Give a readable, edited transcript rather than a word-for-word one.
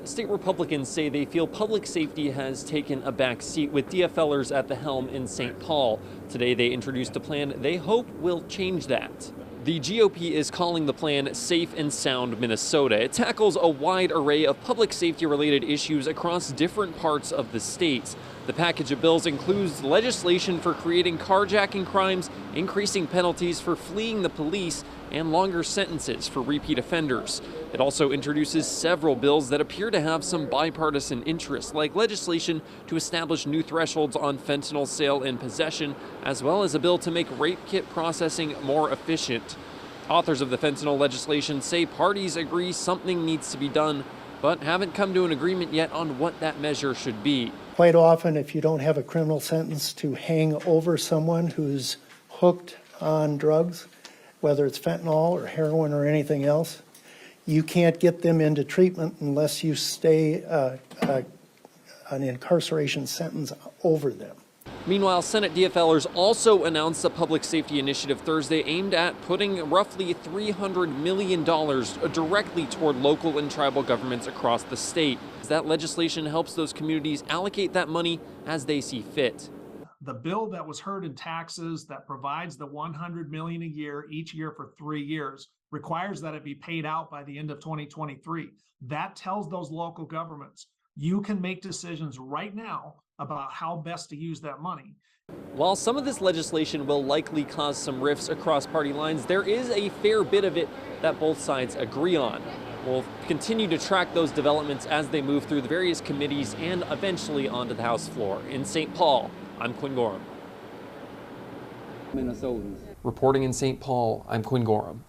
State Republicans say they feel public safety has taken a back seat with DFLers at the helm in St. Paul. Today they introduced a plan they hope will change that. The GOP is calling the plan Safe and Sound Minnesota. It tackles a wide array of public safety related issues across different parts of the state. The package of bills includes legislation for creating carjacking crimes, increasing penalties for fleeing the police, and longer sentences for repeat offenders. It also introduces several bills that appear to have some bipartisan interest, like legislation to establish new thresholds on fentanyl sale and possession, as well as a bill to make rape kit processing more efficient. Authors of the fentanyl legislation say parties agree something needs to be done, but haven't come to an agreement yet on what that measure should be. Quite often, if you don't have a criminal sentence to hang over someone who's hooked on drugs, whether it's fentanyl or heroin or anything else, you can't get them into treatment unless you stay an incarceration sentence over them. Meanwhile, Senate DFLers also announced a public safety initiative Thursday aimed at putting roughly $300 million directly toward local and tribal governments across the state. That legislation helps those communities allocate that money as they see fit. The bill that was heard in taxes that provides the $100 million a year, each year for 3 years, requires that it be paid out by the end of 2023. That tells those local governments, you can make decisions right now about how best to use that money. While some of this legislation will likely cause some rifts across party lines, there is a fair bit of it that both sides agree on. We'll continue to track those developments as they move through the various committees and eventually onto the House floor. In St. Paul, I'm Quinn Gorham. Minnesotans. Reporting in St. Paul, I'm Quinn Gorham.